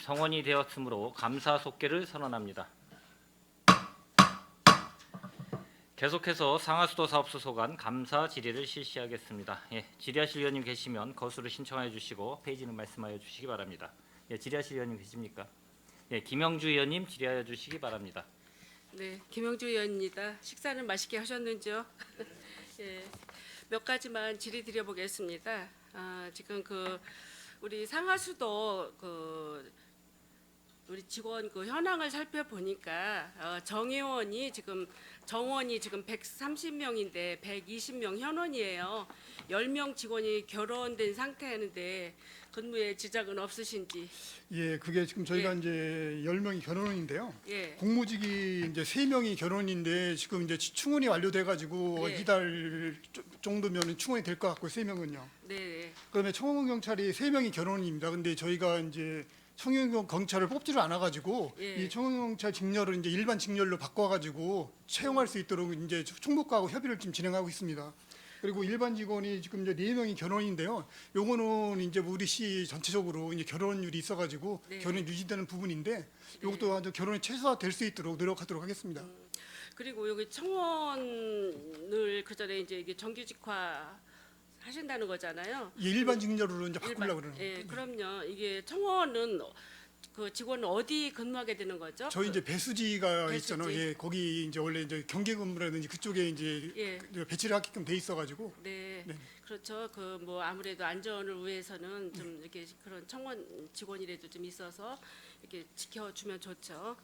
성원이 되었으므로 감사 속계를 선언합니다. 계속해서 상하수도 사업소관 감사 질의를 실시하겠습니다. 질의하실 의원님 계시면 거수를 신청하여 주시고 페이지는 말씀하여 주시기 바랍니다. 질의하실 의원님 계십니까? 김영주 의원님 질의하여 주시기 바랍니다. 네, 김영주 의원입니다. 식사는 맛있게 하셨는지요? 예, 몇 가지만 질의 드려보겠습니다. 지금 우리 상하수도 우리 직원 현황을 살펴보니까 정원이 지금 130명인데 120명 현원이에요. 10명 직원이 결혼된 상태인데 근무에 지장은 없으신지. 예, 그게 지금 저희가 예. 이제 10명이 결혼인데요. 예. 공무직이 이제 3명이 결혼인데 지금 이제 충원이 완료돼 가지고 예. 이달 정도면 충원이 될 것 같고 3명은요. 네. 그다음에 청원 경찰이 3명이 결혼입니다. 근데 저희가 이제 청원 경찰을 뽑지를 않아 가지고 예. 이 청원 경찰 직렬을 이제 일반 직렬로 바꿔 가지고 채용할 수 있도록 이제 총무과하고 협의를 지금 진행하고 있습니다. 그리고 일반 직원이 지금 이제 4명이 결혼인데요. 요거는 이제 우리 시 전체적으로 이제 결혼율이 있어가지고 네. 결혼이 유지되는 부분인데 이것도 아주 결혼이 최소화될 수 있도록 노력하도록 하겠습니다. 그리고 여기 청원을 그전에 이제 이게 정규직화 하신다는 거잖아요. 이 일반 직렬로 이제 바꾸려고 그러는 예, 거예요. 그럼요. 이게 청원은 그 직원은 어디 근무하게 되는 거죠? 저희 이제 배수지가 배수지. 있잖아요. 예, 거기 이제 원래 이제 경계근무라든지 그쪽에 이제 예. 배치를 하게끔 돼 있어가지고 네, 네. 그렇죠. 뭐 아무래도 안전을 위해서는 좀 이렇게 그런 청원 직원이라도 좀 있어서 이렇게 지켜주면 좋죠.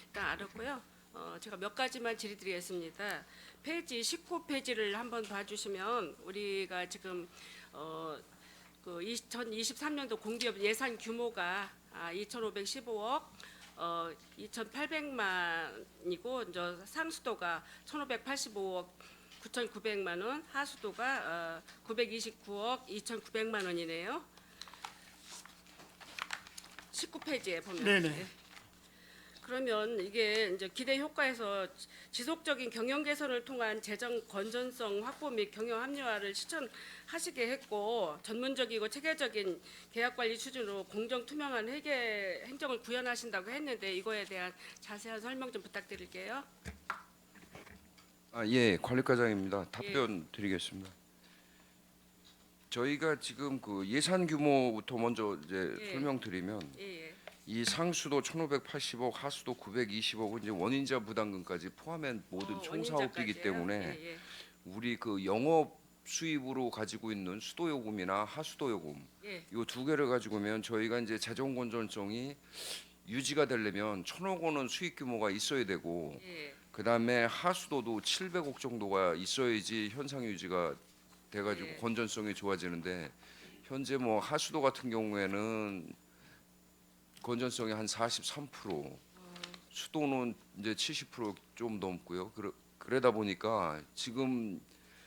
일단 알았고요. 제가 몇 가지만 질의드리겠습니다. 페이지 19페이지를 한번 봐주시면 우리가 지금 그 2023년도 공기업 예산 규모가 2,515억, 2,800만이고 이제 상수도가 1,585억 9,900만 원, 하수도가 929억 2,900만 원이네요. 19페이지에 보면. 네네. 그러면 이게 이제 기대 효과에서 지속적인 경영 개선을 통한 재정 건전성 확보 및 경영 합리화를 실천하시게 했고 전문적이고 체계적인 계약 관리 수준으로 공정 투명한 회계 행정을 구현하신다고 했는데 이거에 대한 자세한 설명 좀 부탁드릴게요. 예, 관리과장입니다. 답변 드리겠습니다. 저희가 지금 그 예산 규모부터 먼저 이제 예. 설명드리면 예. 이 상수도 1,580억, 하수도 920억은 이제 원인자 부담금까지 포함한 모든 총 사업비이기 원인자까지예요? 때문에 예. 우리 그 영업 수입으로 가지고 있는 수도 요금이나 하수도 요금 예. 이 두 개를 가지고면 저희가 이제 재정 건전성이 유지가 되려면 1,000억 원은 수익 규모가 있어야 되고 예. 그다음에 하수도도 700억 정도가 있어야지 현상 유지가 돼가지고 예. 건전성이 좋아지는데 현재 뭐 하수도 같은 경우에는 건전성이 한 43%, 수도는 이제 70%좀 넘고요. 그러다 보니까 지금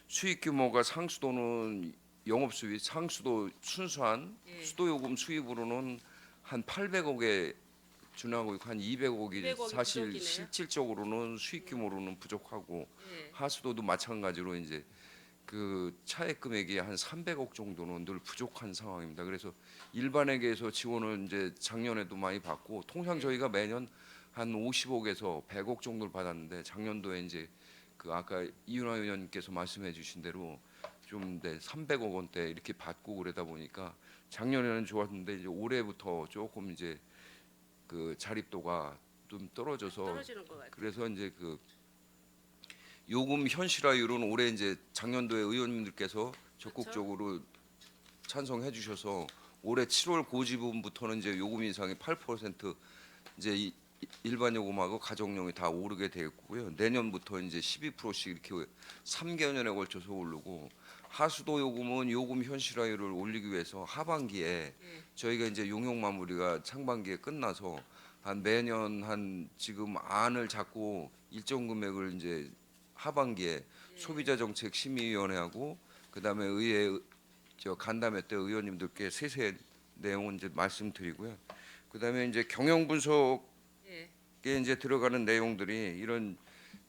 수익 규모가 상수도는 영업 수입, 상수도 순수한 예. 수도 요금 수입으로는 한 800억에 준하고 있고 한 200억이 200억이 사실 부족이네요. 실질적으로는 수익 규모로는 부족하고 예. 하수도도 마찬가지로 이제 그 차액 금액이 한 300억 정도는 늘 부족한 상황입니다. 그래서 일반에게서 지원을 이제 작년에도 많이 받고 통상 저희가 매년 한 50억에서 100억 정도를 받았는데 작년도에 이제 그 아까 이윤아 의원님께서 말씀해주신 대로 좀 300억 원대 이렇게 받고 그러다 보니까 작년에는 좋았는데 이제 올해부터 조금 이제 그 자립도가 좀 떨어져서 떨어지는 것 같아요. 그래서 이제 그 요금 현실화율은 올해 이제 작년도에 의원님들께서 적극적으로 찬성해 주셔서 올해 7월 고지분부터는 이제 요금 인상이 8% 이제 일반 요금하고 가정용이 다 오르게 되었고요. 내년부터 이제 12%씩 이렇게 3개년에 걸쳐서 오르고 하수도 요금은 요금 현실화율을 올리기 위해서 하반기에 저희가 이제 용역 마무리가 상반기에 끝나서 한 매년 한 지금 안을 잡고 일정 금액을 이제 하반기에 소비자 정책 심의위원회하고 그다음에 의회 간담회 때 의원님들께 세세 내용은 이제 말씀드리고요. 그다음에 이제 경영 분석에 이제 들어가는 내용들이 이런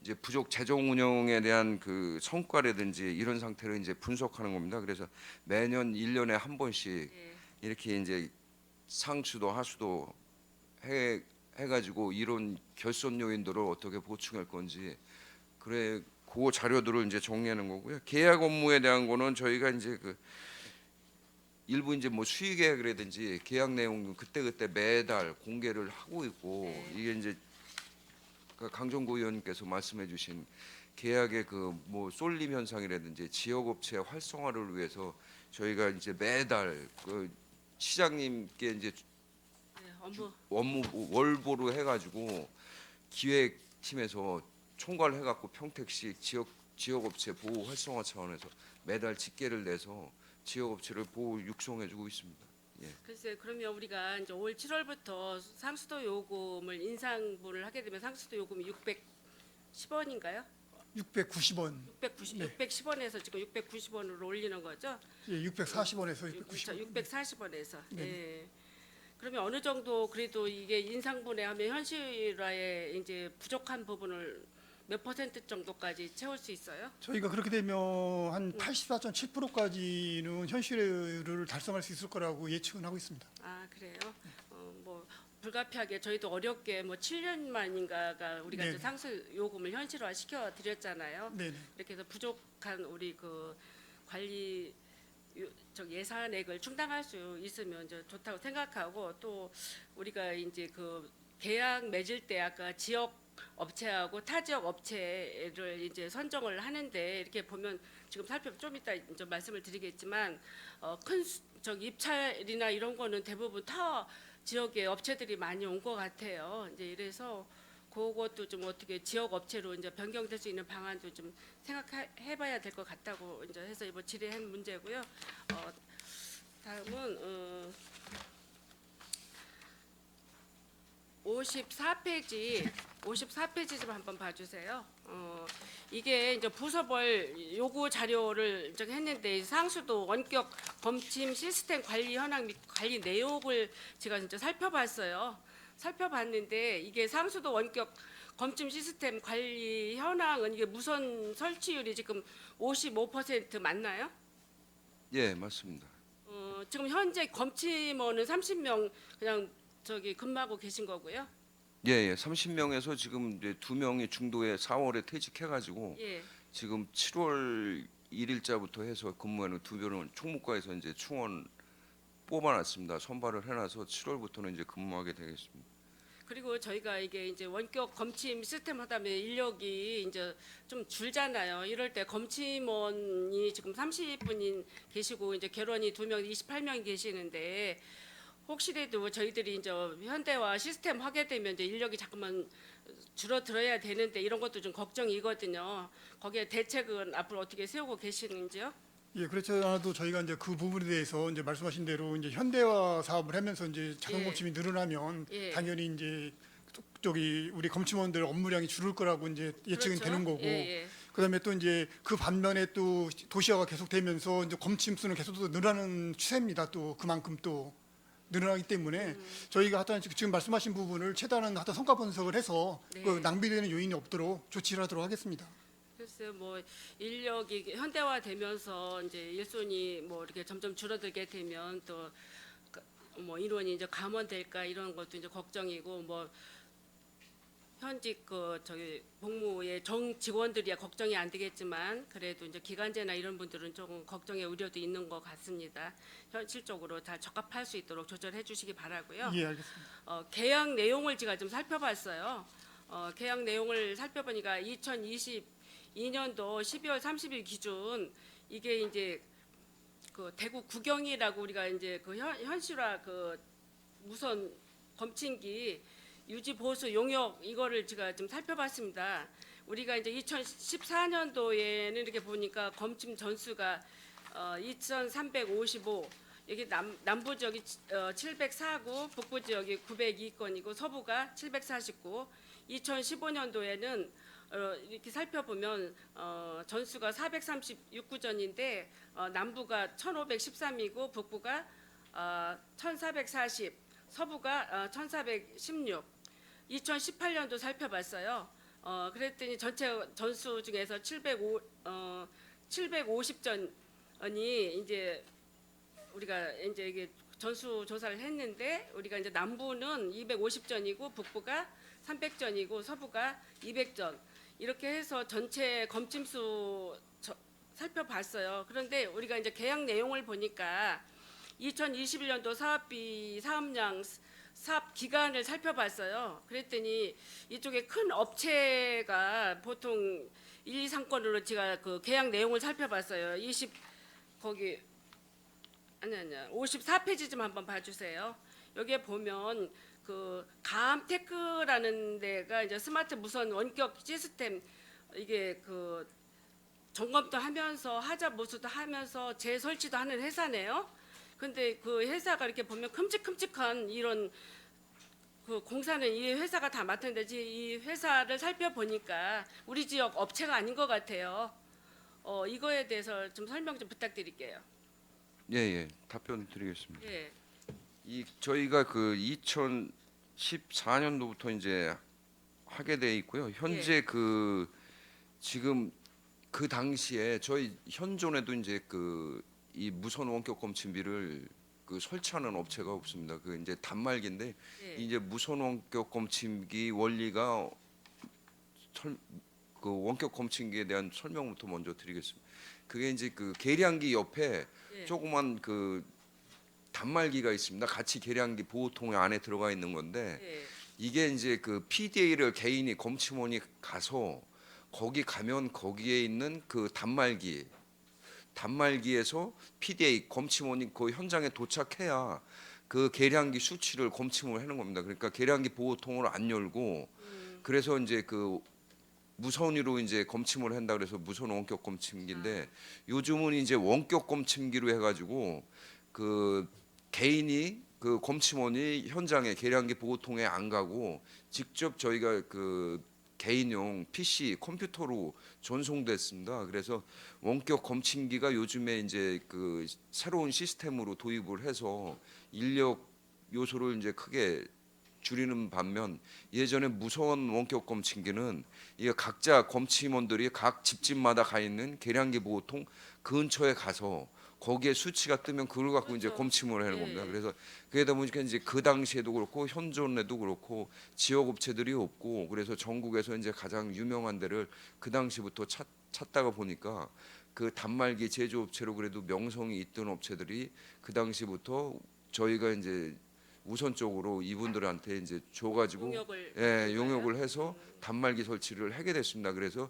이제 부족 재정 운영에 대한 그 성과라든지 이런 상태를 이제 분석하는 겁니다. 그래서 매년 1년에 한 번씩 이렇게 이제 상수도 하수도 해가지고 이런 결손 요인들을 어떻게 보충할 건지 그래 그 자료들을 이제 정리하는 거고요. 계약 업무에 대한 거는 저희가 이제 그 일부 이제 뭐 수의 계약이라든지 계약 내용 그때 매달 공개를 하고 있고 네. 이게 이제 그 강정구 의원님께서 말씀해주신 계약의 그 뭐 쏠림 현상이라든지 지역업체 활성화를 위해서 저희가 이제 매달 그 시장님께 이제 네, 업무 업무 월보로 해가지고 기획팀에서 총괄해갖고 평택시 지역업체 보호 활성화 차원에서 매달 집계를 내서 지역업체를 보호 육성해주고 있습니다. 글쎄 그러면 우리가 이제 올 7월부터 상수도 요금을 인상분을 하게 되면 상수도 요금이 610원인가요? 690원, 690, 네. 610원에서 지금 690원으로 올리는 거죠? 예, 640원에서 690원. 640원에서. 네. 예. 그러면 어느 정도 그래도 이게 인상분해 하면 현실화에 이제 부족한 부분을 몇 퍼센트 정도까지 채울 수 있어요? 저희가 그렇게 되면 한 84.7%까지는 현실을 달성할 수 있을 거라고 예측은 하고 있습니다. 아 그래요? 뭐 불가피하게 저희도 어렵게 뭐 7년 만인가가 우리가 네. 이제 상수 요금을 현실화 시켜 드렸잖아요. 네, 이렇게 해서 부족한 우리 그 관리 예산액을 충당할 수 있으면 이제 좋다고 생각하고 또 우리가 이제 그 계약 맺을 때 아까 지역 업체하고 타 지역 업체를 이제 선정을 하는데 이렇게 보면 지금 좀 이따 이제 말씀을 드리겠지만 큰 저기 입찰이나 이런 거는 대부분 타 지역의 업체들이 많이 온 것 같아요. 이제 이래서 그것도 좀 어떻게 지역 업체로 이제 변경될 수 있는 방안도 좀 생각해봐야 될 것 같다고 이제 해서 이번 질의한 문제고요. 다음은 54페이지 좀 한번 봐주세요. 이게 이제 부서별 요구 자료를 이제 했는데 상수도 원격 검침 시스템 관리 현황 및 관리 내역을 제가 진짜 살펴봤는데 이게 상수도 원격 검침 시스템 관리 현황은 이게 무선 설치율이 지금 55% 맞나요? 예, 맞습니다. 지금 현재 검침원은 30명 그냥 저기 근무하고 계신 거고요. 예, 30명에서 지금 이제 2명이 중도에 4월에 퇴직해가지고 예. 지금 7월 1일자부터 해서 근무하는 2명은 총무과에서 이제 충원 뽑아놨습니다. 선발을 해놔서 7월부터는 이제 근무하게 되겠습니다. 그리고 저희가 이게 이제 원격 검침 시스템 하다 보면 인력이 이제 좀 줄잖아요. 이럴 때 검침원이 지금 30분인 계시고 이제 결원이 2명, 28명이 계시는데 혹시라도 저희들이 이제 현대화 시스템 하게 되면 이제 인력이 자꾸만 줄어들어야 되는데 이런 것도 좀 걱정이거든요. 거기에 대책은 앞으로 어떻게 세우고 계시는지요? 예, 그렇지 않아도 저희가 이제 그 부분에 대해서 이제 말씀하신 대로 이제 현대화 사업을 하면서 이제 자동 예. 검침이 늘어나면 예. 당연히 이제 저기 우리 검침원들 업무량이 줄을 거라고 이제 예측은 그렇죠? 되는 거고. 예, 예. 그다음에 또 이제 그 반면에 또 도시화가 계속되면서 이제 검침 수는 계속 또 늘어나는 추세입니다. 또 그만큼 또 늘어나기 때문에 저희가 하여튼 지금 말씀하신 부분을 최대한 하여튼 성과 분석을 해서 네. 그 낭비되는 요인이 없도록 조치를 하도록 하겠습니다. 글쎄요, 뭐 인력이 현대화되면서 이제 일손이 뭐 이렇게 점점 줄어들게 되면 또 뭐 인원이 이제 감원될까 이런 것도 이제 걱정이고 뭐 현직 그 저기 복무의 정 직원들이야 걱정이 안 되겠지만 그래도 이제 기간제나 이런 분들은 조금 걱정의 우려도 있는 것 같습니다. 현실적으로 다 적합할 수 있도록 조절해 주시기 바라고요. 예, 알겠습니다. 계약 내용을 제가 좀 살펴봤어요. 계약 내용을 살펴보니까 2022년도 12월 30일 기준 이게 이제 그 대구 구경이라고 우리가 이제 그 현실화 그 무선 검침기 유지 보수 용역 이거를 제가 좀 살펴봤습니다. 우리가 이제 2014년도에는 이렇게 보니까 검침 전수가 2,355 여기 남부 지역이 704구, 북부 지역이 902건이고 서부가 749. 2015년도에는 이렇게 살펴보면 전수가 436구전인데 남부가 1,513이고 북부가 1,440, 서부가 1,416. 2018년도 살펴봤어요. 그랬더니 전체 전수 중에서 750전이 이제 우리가 이제 이게 전수 조사를 했는데 우리가 이제 남부는 250전이고 북부가 300전이고 서부가 200전 이렇게 해서 전체 검침수 살펴봤어요. 그런데 우리가 이제 계약 내용을 보니까 2021년도 사업비, 사업량, 사업 기간을 살펴봤어요. 그랬더니 이쪽에 큰 업체가 보통 1, 2, 3건으로 제가 그 계약 내용을 살펴봤어요. 54페이지 좀 한번 봐주세요. 여기에 보면 그 가암테크라는 데가 이제 스마트 무선 원격 시스템 이게 그 점검도 하면서 하자 보수도 하면서 재설치도 하는 회사네요. 근데 그 회사가 이렇게 보면 큼직큼직한 이런 그 공사는 이 회사가 다 맡았는데 이 회사를 살펴보니까 우리 지역 업체가 아닌 것 같아요. 이거에 대해서 좀 설명 좀 부탁드릴게요. 예, 답변 드리겠습니다. 예, 이 저희가 그 2014년도부터 이제 하게 돼 있고요. 현재 그 지금 그 당시에 저희 현존에도 이제 그 이 무선 원격 검침기를 그 설치하는 업체가 없습니다. 그 이제 단말기인데 예. 이제 무선 원격 검침기 원리가 그 원격 검침기에 대한 설명부터 먼저 드리겠습니다. 그게 이제 그 계량기 옆에 예. 조그만 그 단말기가 있습니다. 같이 계량기 보호통에 안에 들어가 있는 건데 예. 이게 이제 그 PDA를 개인이 검침원이 가서 거기 가면 거기에 있는 그 단말기에서 PDA 검침원이 그 현장에 도착해야 그 계량기 수치를 검침을 하는 겁니다. 그러니까 계량기 보호통을 안 열고 그래서 이제 그 무선으로 이제 검침을 한다 그래서 무선 원격 검침기인데 요즘은 이제 원격 검침기로 해가지고 그 개인이 그 검침원이 현장에 계량기 보호통에 안 가고 직접 저희가 그 개인용 PC 컴퓨터로 전송됐습니다. 그래서 원격 검침기가 요즘에 이제 그 새로운 시스템으로 도입을 해서 인력 요소를 이제 크게 줄이는 반면 예전에 무선 원격 검침기는 이게 각자 검침원들이 각 집집마다 가 있는 계량기 보호통 근처에 가서 거기에 수치가 뜨면 그걸 갖고 이제 그렇죠. 검침을 하는 예. 겁니다. 그래서 그러다 보니까 이제 그 당시에도 그렇고 현존에도 그렇고 지역 업체들이 없고 그래서 전국에서 이제 가장 유명한 데를 그 당시부터 찾다가 보니까 그 단말기 제조업체로 그래도 명성이 있던 업체들이 그 당시부터 저희가 이제 우선적으로 이분들한테 이제 줘가지고 용역을 용역을 해서 단말기 설치를 하게 됐습니다. 그래서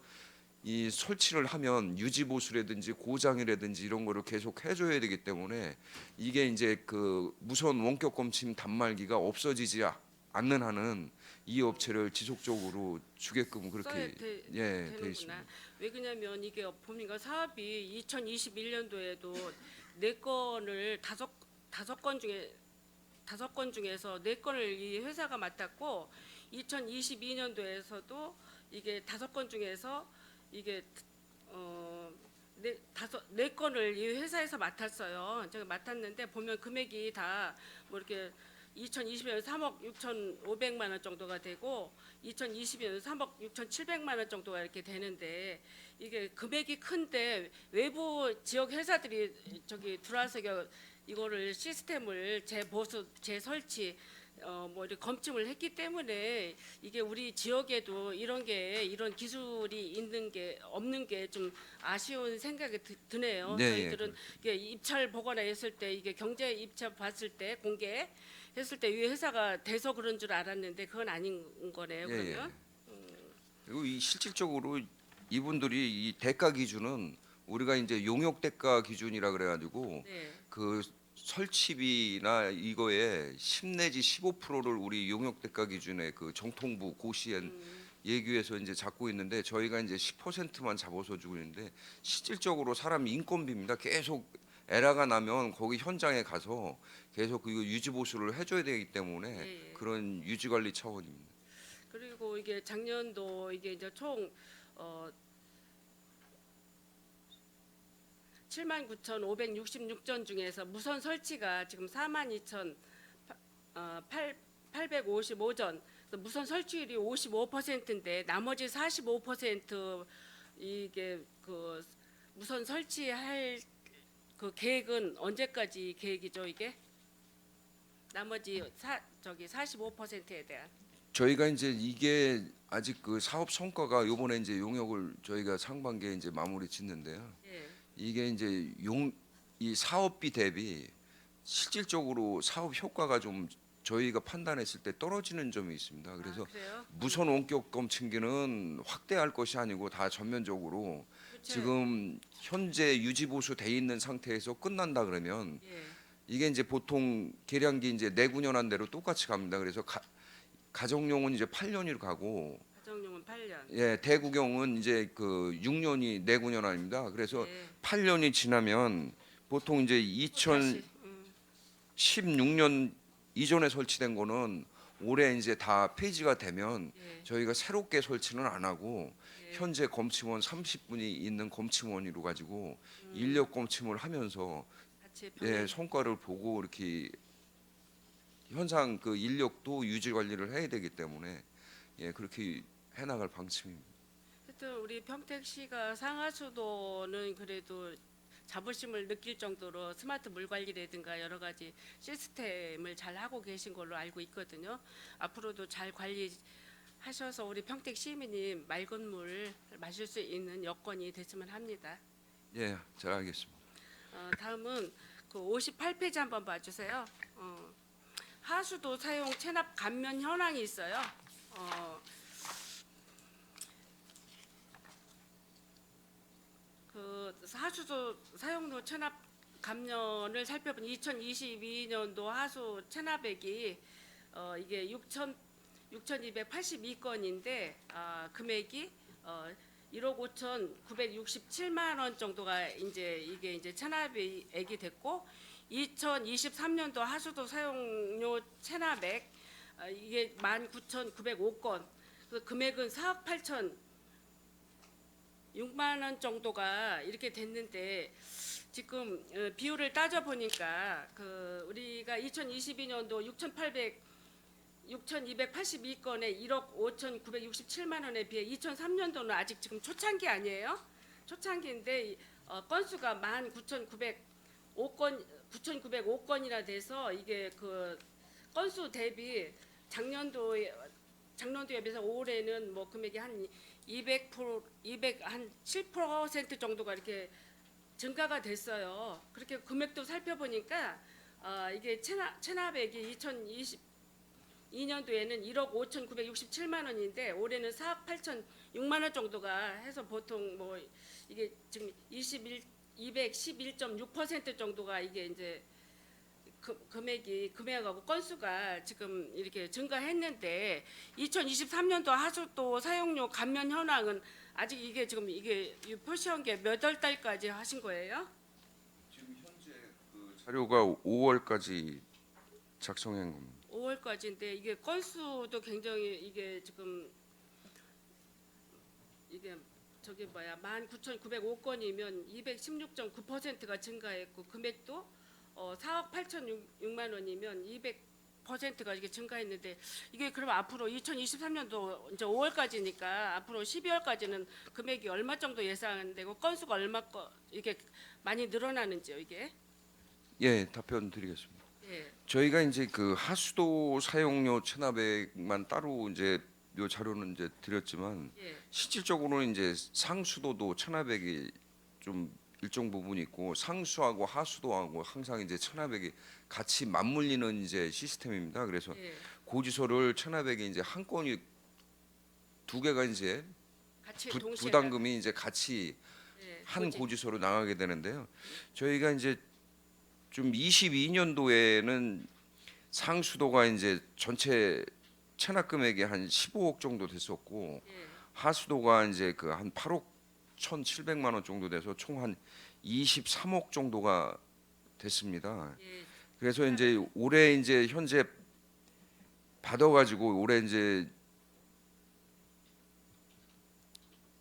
이 설치를 하면 유지 보수라든지 고장이라든지 이런 거를 계속 해줘야 되기 때문에 이게 이제 그 무선 원격 검침 단말기가 없어지지 않는 한은 이 업체를 지속적으로 주게끔 그렇게 돼 되는구나. 있습니다. 왜 그러냐면 이게 보니까 사업이 2021년도에도 4건을 다섯 건 중에서 4건을 이 회사가 맡았고 2022년도에서도 이게 5건 중에서 이게 네 건을 이 회사에서 맡았어요. 제가 맡았는데 보면 금액이 다 뭐 이렇게 2020년 3억 6,500만 원 정도가 되고 2022년 3억 6,700만 원 정도가 이렇게 되는데 이게 금액이 큰데 외부 지역 회사들이 저기 들어와서 이거를 시스템을 재보수, 재설치 뭐 이렇게 검침을 했기 때문에 이게 우리 지역에도 이런 기술이 있는 게 없는 게 좀 아쉬운 생각이 드네요. 네, 저희들은 이게 입찰 보거나 했을 때 이게 경제 입찰 봤을 때 공개했을 때 이 회사가 돼서 그런 줄 알았는데 그건 아닌 거네요. 그러면 그리고 이 실질적으로 이분들이 이 대가 기준은 우리가 이제 용역 대가 기준이라 그래가지고 네. 그 설치비나 이거에 10 내지 15%를 우리 용역 대가 기준에 그 정통부 고시엔 예규에서 이제 잡고 있는데 저희가 이제 10%만 잡아서 주고 있는데 실질적으로 사람 인건비입니다. 계속 에러가 나면 거기 현장에 가서 계속 그 유지 보수를 해줘야 되기 때문에 예, 예. 그런 유지 관리 차원입니다. 그리고 이게 작년도 이게 이제 총 79,566전 중에서 무선 설치가 지금 42,855전 무선 설치율이 55%인데 나머지 45% 이게 그 무선 설치할 그 계획은 언제까지 계획이죠 이게? 나머지 45%에 대한. 저희가 이제 이게 아직 그 사업 성과가 요번에 이제 용역을 저희가 상반기에 이제 마무리 짓는데요. 예. 이게 이제 이 사업비 대비 실질적으로 사업 효과가 좀 저희가 판단했을 때 떨어지는 점이 있습니다. 그래서 그래요? 무선 원격 검침기는 확대할 것이 아니고 다 전면적으로 그쵸? 지금 현재 유지 보수 돼 있는 상태에서 끝난다 그러면 예. 이게 이제 보통 계량기 이제 내구년한 대로 똑같이 갑니다. 그래서 가정용은 이제 8년으로 가고 가정용은 8년. 예, 대구경은 이제 그 6년이 내구년합니다. 그래서 예. 8년이 지나면 보통 이제 다시, 2016년 이전에 설치된 거는 올해 이제 다 폐지가 되면 예. 저희가 새롭게 설치는 안 하고 예. 현재 검침원 30분이 있는 검침원으로 가지고 음. 인력 검침을 하면서 같이 예, 성과를 보고 이렇게 현상 그 인력도 유지 관리를 해야 되기 때문에 예, 그렇게 해 나갈 방침입니다. 하여튼 우리 평택시가 상하수도는 그래도 자부심을 느낄 정도로 스마트 물 관리라든가 여러 가지 시스템을 잘 하고 계신 걸로 알고 있거든요. 앞으로도 잘 관리하셔서 우리 평택 시민이 맑은 물 마실 수 있는 여건이 됐으면 합니다. 예, 잘 알겠습니다. 다음은 그 58페이지 한번 봐주세요. 하수도 사용 체납 감면 현황이 있어요. 그 하수도 사용료 체납 감면을 살펴본 2022년도 하수 체납액이 이게 6,282건인데 금액이 1억 5,967만 원 정도가 이게 이제 체납액이 됐고 2023년도 하수도 사용료 체납액 이게 19,905건 그 금액은 4억 8천 6만 원 정도가 이렇게 됐는데 지금 비율을 따져 보니까 그 우리가 2022년도 6,282건에 1억 5,967만 원에 비해 2003년도는 아직 지금 초창기 아니에요? 초창기인데 건수가 19,905건이나 돼서 이게 그 건수 대비 작년도에 비해서 올해는 뭐 금액이 한 207% 정도가 이렇게 증가가 됐어요. 그렇게 금액도 살펴보니까 이게 체납액이 2022년도에는 1억 5,967만 원인데 올해는 4억 8천 6만 원 정도가 해서 보통 뭐 이게 지금 211.6% 정도가 이게 이제 금액하고 건수가 지금 이렇게 증가했는데 2023년도 하수도 사용료 감면 현황은 아직 이게 지금 이게 표시한 게 몇 월 달까지 하신 거예요? 지금 현재 그 자료가 5월까지 작성한 겁니다. 5월까지인데 이게 건수도 굉장히 이게 지금 이게 저기 뭐야 19,905건이면 216.9%가 증가했고 금액도 4억 8,006만 원이면 200%가 이게 증가했는데 이게 그럼 앞으로 2023년도 이제 5월까지니까 앞으로 12월까지는 금액이 얼마 정도 예상되고 건수가 이게 많이 늘어나는지요 이게? 예, 답변 드리겠습니다. 예. 저희가 이제 그 하수도 사용료 체납액만 따로 이제 요 자료는 이제 드렸지만 예. 실질적으로는 이제 상수도도 체납액이 좀 일정 부분 있고 상수하고 하수도하고 항상 이제 체납액이 같이 맞물리는 이제 시스템입니다. 그래서 예. 고지서를 체납액이 이제 한 건이 두 개가 이제 같이 동시에 부담금이 이제 같이 예. 한 고지서로 나가게 되는데요. 저희가 이제 좀 22년도에는 상수도가 이제 전체 체납 금액이 한 15억 정도 됐었고 예. 하수도가 이제 그 한 8억 1,700만 원 정도 돼서 총 한 23억 정도가 됐습니다. 예. 그래서 이제 올해 이제 현재 받아가지고 올해 이제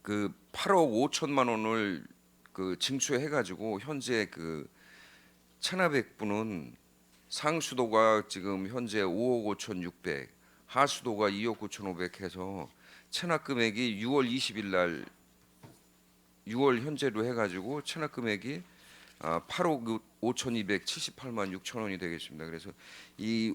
그 8억 5천만 원을 그 징수해가지고 현재 그 체납액분은 상수도가 지금 현재 5억 5,600, 하수도가 2억 9,500 해서 체납 금액이 6월 20일 날 6월 현재로 해가지고 체납 금액이 8억 5,278만 6천 원이 되겠습니다. 그래서 이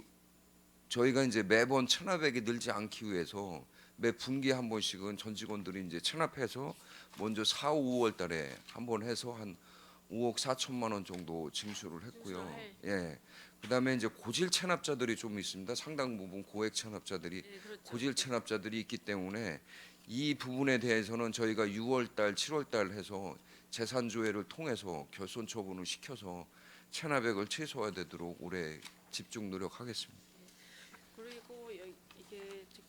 저희가 이제 매번 체납액이 늘지 않기 위해서 매 분기에 한 번씩은 전 직원들이 이제 체납해서 먼저 4, 5월 달에 한 번 해서 한 5억 4천만 원 정도 징수를 했고요. 징수를 예. 그다음에 이제 고질 체납자들이 좀 있습니다. 상당 부분 고액 체납자들이 예, 그렇죠. 고질 체납자들이 있기 때문에 이 부분에 대해서는 저희가 6월 달, 7월 달 해서 재산 조회를 통해서 결손 처분을 시켜서 체납액을 최소화되도록 올해 집중 노력하겠습니다. 그리고 이게 지금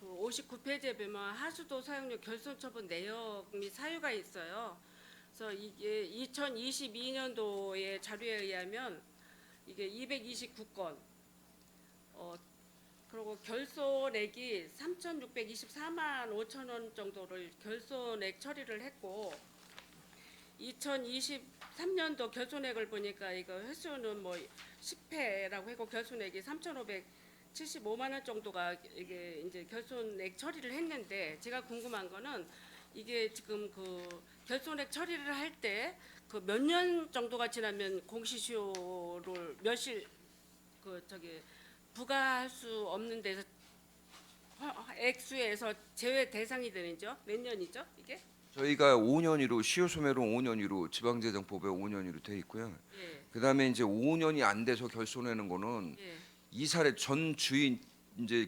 그 59페이지에 보면 하수도 사용료 결손 처분 내역 및 사유가 있어요. 그래서 이게 2022년도의 자료에 의하면 이게 229건, 그리고 결손액이 3,624만 5천 원 정도를 결손액 처리를 했고, 2023년도 결손액을 보니까 이거 횟수는 뭐 10회라고 했고 결손액이 3,575만 원 정도가 이게 이제 결손액 처리를 했는데, 제가 궁금한 거는 이게 지금 그 결손액 처리를 할 때 그 몇 년 정도가 지나면 공시시효를 몇일 그 저기 부과할 수 없는 데서 액수에서 제외 대상이 되는죠? 몇 년이죠? 이게? 저희가 5년이로 시효 소멸은 5년이로 지방재정법에 5년이로 돼 있고요. 예. 그다음에 이제 5년이 안 돼서 결손하는 거는 예. 이 사례 전 주인 이제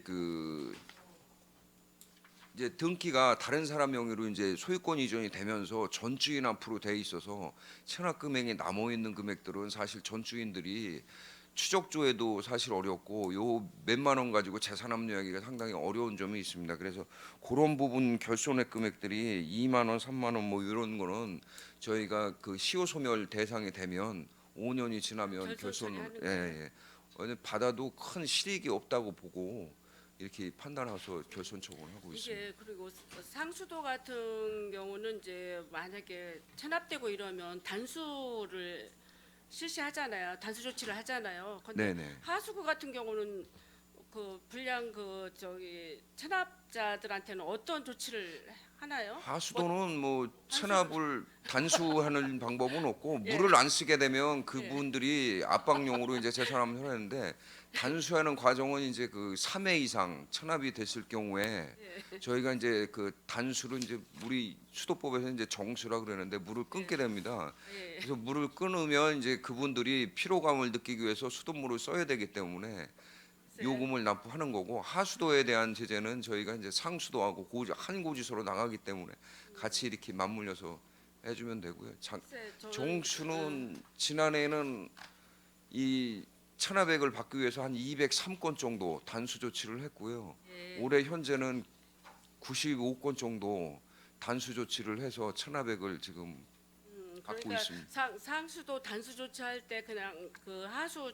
이제 등기가 다른 사람 명의로 이제 소유권 이전이 되면서 전 주인 앞으로 돼 있어서 체납 금액이 남아 있는 금액들은 사실 전 주인들이 추적조회도 사실 어렵고 요 몇만 원 가지고 재산 합류하기가 상당히 어려운 점이 있습니다. 그래서 그런 부분 결손액 금액들이 2만 원, 3만 원 뭐 이런 거는 저희가 그 시효 소멸 대상이 되면 5년이 지나면 결손 결손을 처리하는 받아도 큰 실익이 없다고 보고 이렇게 판단해서 결손 처분하고 있습니다. 이게 그리고 상수도 같은 경우는 이제 만약에 체납되고 이러면 단수를 실시하잖아요. 단수 조치를 하잖아요. 근데 네네. 하수구 같은 경우는 그 불량 그 저기 체납자들한테는 어떤 조치를 하나요? 하수도는 뭐 체납을 단수하는 방법은 없고 예. 물을 안 쓰게 되면 그분들이 압박용으로 이제 재산함을 하는데 단수하는 과정은 이제 그 3회 이상 체납이 됐을 경우에 저희가 이제 그 단수를 이제 물이 수도법에서 이제 정수라 그러는데 물을 끊게 됩니다. 예. 그래서 물을 끊으면 이제 그분들이 피로감을 느끼기 위해서 수돗물을 써야 되기 때문에 요금을 납부하는 거고, 하수도에 대한 제재는 저희가 이제 상수도하고 한 고지서로 나가기 때문에 같이 이렇게 맞물려서 해주면 되고요. 글쎄, 저는 종수는 지난해에는 이 체납액을 받기 위해서 한 203건 정도 단수 조치를 했고요. 예. 올해 현재는 95건 정도 단수 조치를 해서 체납액을 지금 받고 그러니까 있습니다. 상수도 단수 조치할 때 그냥 그 하수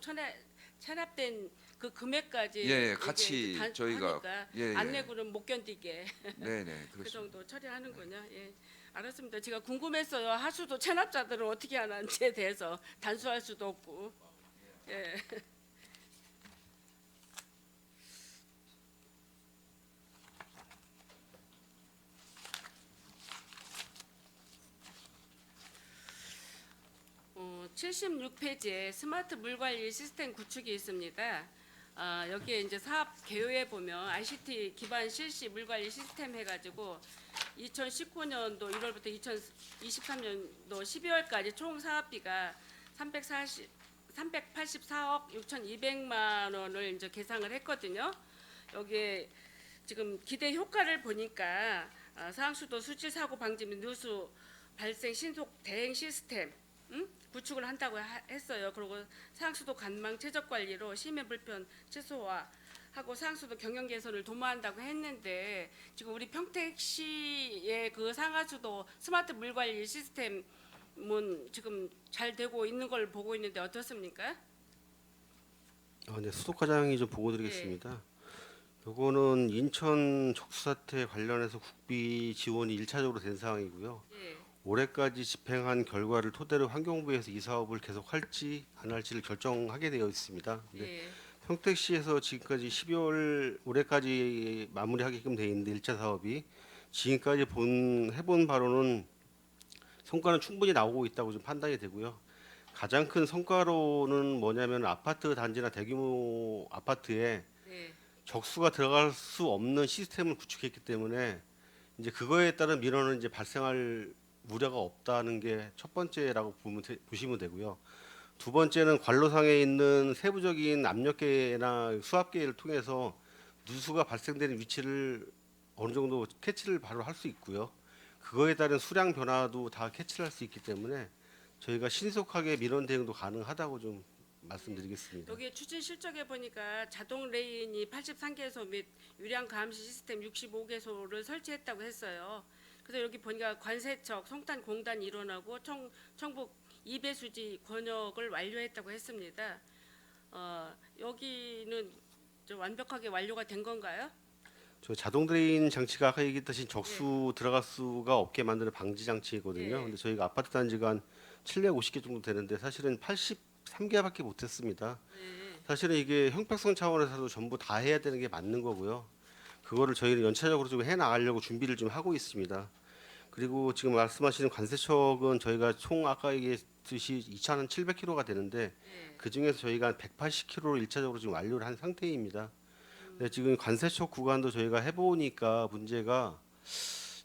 체납된 그 금액까지 예, 이게 같이 이제 저희가 하니까 예, 예. 안 내고는 못 견디게 네네 그 그렇습니다. 정도 처리하는군요. 예, 알았습니다. 제가 궁금했어요. 하수도 체납자들은 어떻게 하는지에 대해서 단수할 수도 없고. 예. 어, 76페이지에 스마트 물관리 시스템 구축이 있습니다. 여기에 이제 사업 개요에 보면 ICT 기반 실시 물관리 시스템 해가지고 2019년도 1월부터 2023년도 12월까지 총 사업비가 384억 6,200만 원을 이제 계상을 했거든요. 여기에 지금 기대 효과를 보니까 상수도 수질 사고 방지 및 누수 발생 신속 대응 시스템 구축을 한다고 했어요. 그리고 상수도 관망 최적 관리로 시민 불편 최소화하고 상수도 경영 개선을 도모한다고 했는데, 지금 우리 평택시의 그 상하수도 스마트 물 관리 시스템은 지금 잘 되고 있는 걸 보고 있는데 어떻습니까? 네, 수도과장이 좀 보고드리겠습니다. 요거는 인천 적수사태 관련해서 국비 지원이 1차적으로 된 상황이고요. 예. 올해까지 집행한 결과를 토대로 환경부에서 이 사업을 계속할지 안 할지를 결정하게 되어 있습니다. 근데 예. 평택시에서 지금까지 12월 올해까지 마무리하게끔 돼 있는데 1차 사업이 지금까지 해본 바로는 성과는 충분히 나오고 있다고 좀 판단이 되고요. 가장 큰 성과로는 뭐냐면 아파트 단지나 대규모 아파트에 네. 적수가 들어갈 수 없는 시스템을 구축했기 때문에 이제 그거에 따른 민원은 이제 발생할 우려가 없다는 게 첫 번째라고 보시면 되고요. 두 번째는 관로상에 있는 세부적인 압력계나 수압계를 통해서 누수가 발생되는 위치를 어느 정도 캐치를 바로 할 수 있고요. 그거에 따른 수량 변화도 다 캐치를 할 수 있기 때문에 저희가 신속하게 민원 대응도 가능하다고 좀 말씀드리겠습니다. 여기 추진 실적에 보니까 자동 레인이 83개소 및 유량 감시 시스템 65개소를 설치했다고 했어요. 그래서 여기 보니까 관세척, 송탄 공단 일원하고 청북 2배수지 권역을 완료했다고 했습니다. 여기는 좀 완벽하게 완료가 된 건가요? 저 자동 드레인 장치가 아까 얘기했듯이 적수 들어갈 수가 없게 만드는 방지 장치거든요. 예. 근데 저희가 아파트 단지가 한 750개 정도 되는데 사실은 83개밖에 못했습니다. 네. 사실은 이게 형평성 차원에서도 전부 다 해야 되는 게 맞는 거고요. 그거를 저희는 연차적으로 좀 해 나가려고 준비를 좀 하고 있습니다. 그리고 지금 말씀하시는 관세척은 저희가 총 아까 얘기했듯이 2,700km가 되는데 네. 그 중에서 저희가 180km를 일차적으로 지금 완료를 한 상태입니다. 네, 지금 관세척 구간도 저희가 해보니까 문제가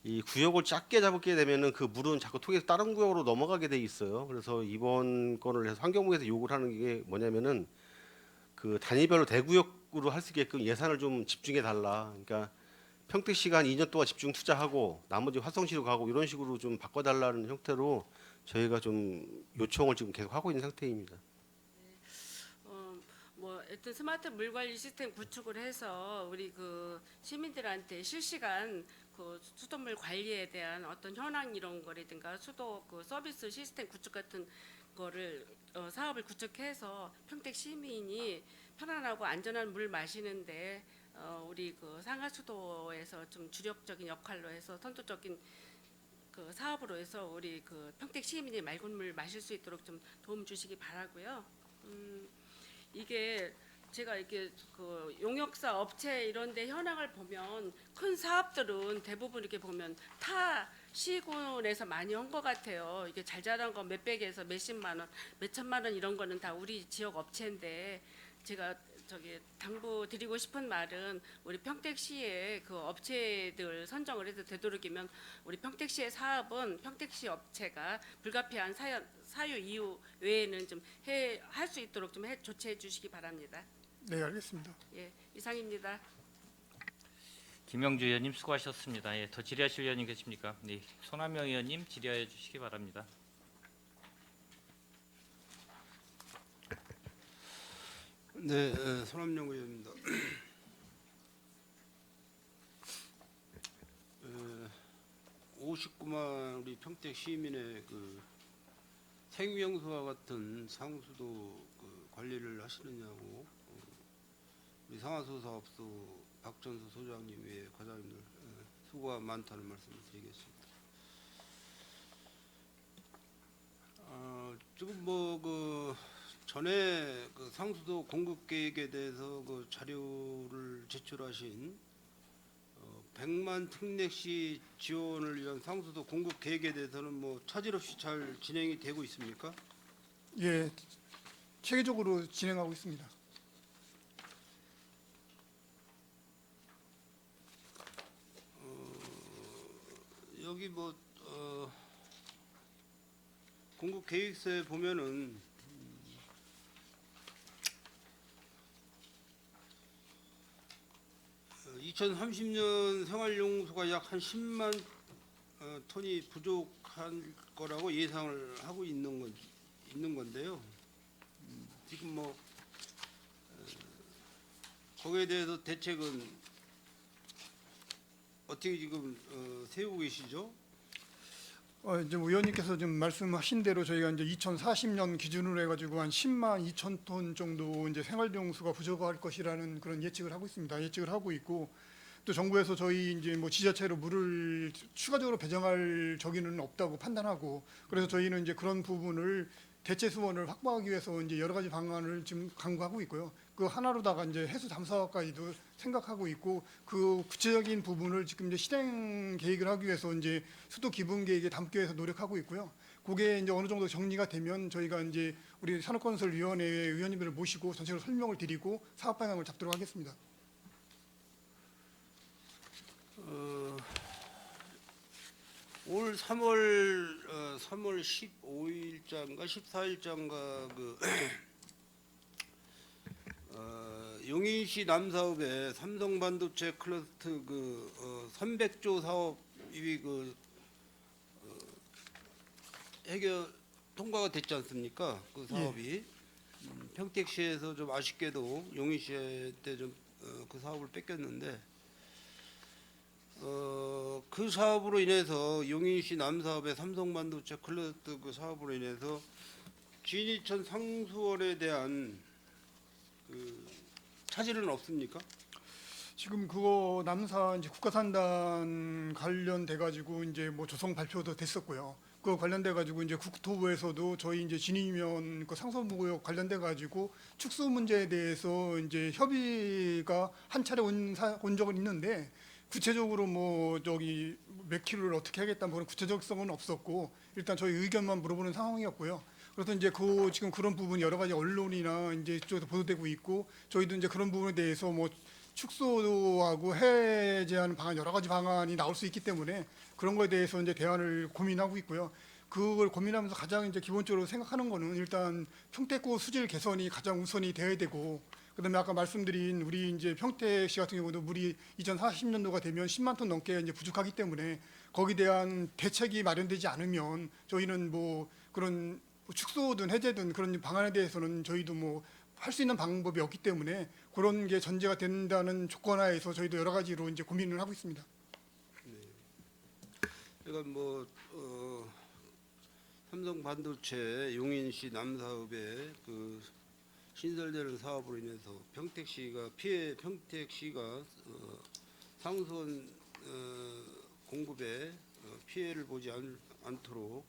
이 구역을 작게 잡게 되면은 그 물은 자꾸 통해서 다른 구역으로 넘어가게 돼 있어요. 그래서 이번 건을 해서 환경부에서 요구를 하는 게 뭐냐면은 그 단위별로 대구역으로 할 수 있게끔 예산을 좀 집중해 달라. 그러니까 평택 시간 2년 동안 집중 투자하고 나머지 화성시로 가고 이런 식으로 좀 바꿔달라는 형태로 저희가 좀 요청을 지금 계속 하고 있는 상태입니다. 뭐 하여튼 스마트 물 관리 시스템 구축을 해서 우리 그 시민들한테 실시간 그 수돗물 관리에 대한 어떤 현황 이런 거라든가 수도 그 서비스 시스템 구축 같은 거를 사업을 구축해서 평택 시민이 편안하고 안전한 물 마시는데 우리 그 상하수도에서 좀 주력적인 역할로 해서 선도적인 그 사업으로 해서 우리 그 평택 시민이 맑은 물 마실 수 있도록 좀 도움 주시기 바라고요. 이게 제가 이렇게 그 용역사 업체 이런데 현황을 보면 큰 사업들은 대부분 이렇게 보면 타 시군에서 많이 한 것 같아요. 이게 잘 자란 거 몇백에서 몇십만 원, 몇천만 원 이런 거는 다 우리 지역 업체인데 제가 저기 당부드리고 싶은 말은 우리 평택시의 그 업체들 선정을 해서 되도록이면 우리 평택시의 사업은 평택시 업체가 불가피한 사유 이유 외에는 좀 할 수 있도록 좀 조치해 주시기 바랍니다. 네, 알겠습니다. 예, 이상입니다. 김영주 의원님 수고하셨습니다. 더 질의하실 의원님 계십니까? 네, 손한명 의원님 질의하여 주시기 바랍니다. 네, 손함영 의원입니다. 59만 우리 평택 시민의 그 생명수와 같은 상수도 그 관리를 하시느냐고 우리 상하수 사업소 박전수 소장님 외 과장님들 수고가 많다는 말씀을 드리겠습니다. 지금 뭐 그 전에 그 상수도 공급 계획에 대해서 그 자료를 제출하신 100만 특례시 지원을 위한 상수도 공급 계획에 대해서는 뭐 차질 없이 잘 진행이 되고 있습니까? 예, 체계적으로 진행하고 있습니다. 여기 뭐 공급 계획서에 보면은 2030년 생활용수가 약 한 10만 톤이 부족한 거라고 예상을 하고 있는 건데요. 지금 뭐 거기에 대해서 대책은 어떻게 지금 세우고 계시죠? 이제 의원님께서 지금 말씀하신 대로 저희가 이제 2040년 기준으로 해가지고 한 10만 2천 톤 정도 이제 생활용수가 부족할 것이라는 그런 예측을 하고 있습니다. 예측을 하고 있고 또 정부에서 저희 이제 뭐 지자체로 물을 추가적으로 배정할 적의는 없다고 판단하고 그래서 저희는 이제 그런 부분을 대체 수원을 확보하기 위해서 이제 여러 가지 방안을 지금 강구하고 있고요. 그 하나로다가 이제 해수 담사업까지도 생각하고 있고 그 구체적인 부분을 지금 이제 실행 계획을 하기 위해서 이제 수도 기본 계획에 담기 위해서 노력하고 있고요. 그게 이제 어느 정도 정리가 되면 저희가 이제 우리 산업건설위원회 의원님들을 모시고 전체적으로 설명을 드리고 사업 방향을 잡도록 하겠습니다. 올 3월 15일자인가 14일자인가 그 용인시 남사업에 삼성반도체 클러스터 300조 사업이 해결 통과가 됐지 않습니까? 그 사업이 평택시에서 좀 아쉽게도 용인시한테 좀 그 사업을 뺏겼는데 그 사업으로 인해서 용인시 남사업의 삼성반도체 클러스터 그 사업으로 인해서 진이천 상수원에 대한 그 차질은 없습니까? 지금 그거 남사 이제 국가산단 관련돼 가지고 이제 뭐 조성 발표도 됐었고요. 그 관련돼 가지고 이제 국토부에서도 저희 이제 진이면 그 상수부구역 관련돼 가지고 축소 문제에 대해서 이제 협의가 한 차례 온 적은 있는데 구체적으로 뭐 저기 몇 킬로를 어떻게 하겠다 뭐 그런 구체적성은 없었고 일단 저희 의견만 물어보는 상황이었고요. 그래서 이제 그 지금 그런 부분 여러 가지 언론이나 이제 이쪽에서 보도되고 있고 저희도 이제 그런 부분에 대해서 뭐 축소하고 해제하는 방안 여러 가지 방안이 나올 수 있기 때문에 그런 거에 대해서 이제 대안을 고민하고 있고요. 그걸 고민하면서 가장 이제 기본적으로 생각하는 거는 일단 평택고 수질 개선이 가장 우선이 되어야 되고 그다음에 아까 말씀드린 우리 이제 평택시 같은 경우도 물이 2040년도가 되면 10만 톤 넘게 이제 부족하기 때문에 거기에 대한 대책이 마련되지 않으면 저희는 뭐 그런 축소든 해제든 그런 방안에 대해서는 저희도 뭐 할 수 있는 방법이 없기 때문에 그런 게 전제가 된다는 조건하에서 저희도 여러 가지로 이제 고민을 하고 있습니다. 그러니까 뭐 삼성 반도체 용인시 남사업에 그 신설되는 사업으로 인해서 평택시가 상수원 공급에 피해를 보지 않도록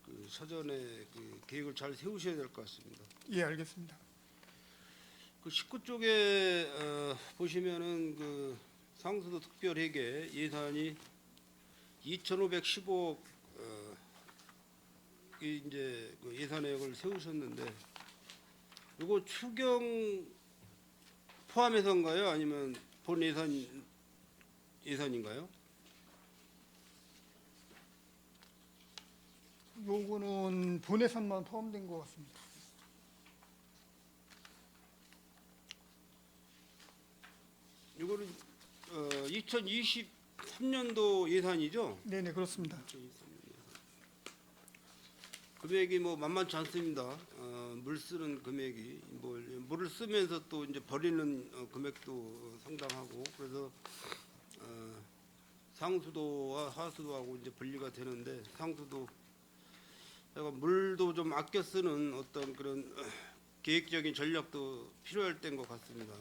그 사전에 그 계획을 잘 세우셔야 될 것 같습니다. 예, 알겠습니다. 그 19쪽에 보시면은 그 상수도 특별회계 예산이 2,515억 이제 그 예산액을 세우셨는데 이거 추경 포함해서인가요? 아니면 본 예산인가요? 요거는 본 예산만 포함된 것 같습니다. 이거는 2023년도 예산이죠? 네네 그렇습니다. 금액이 뭐 만만치 않습니다. 물 쓰는 금액이 물을 쓰면서 또 이제 버리는 금액도 상당하고 그래서 상수도와 하수도하고 이제 분리가 되는데 상수도 약간 물도 좀 아껴 쓰는 어떤 그런 계획적인 전략도 필요할 때인 것 같습니다.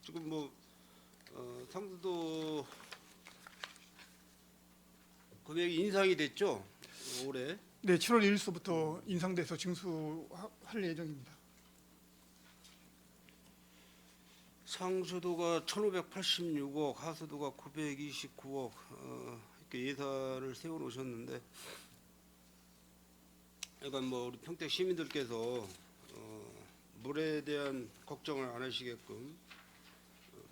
지금 뭐 상수도 금액이 인상이 됐죠 올해. 네, 7월 1일서부터 인상돼서 징수할 예정입니다. 상수도가 1,586억, 하수도가 929억 이렇게 예산을 세워놓으셨는데, 약간 뭐 우리 평택 시민들께서 물에 대한 걱정을 안 하시게끔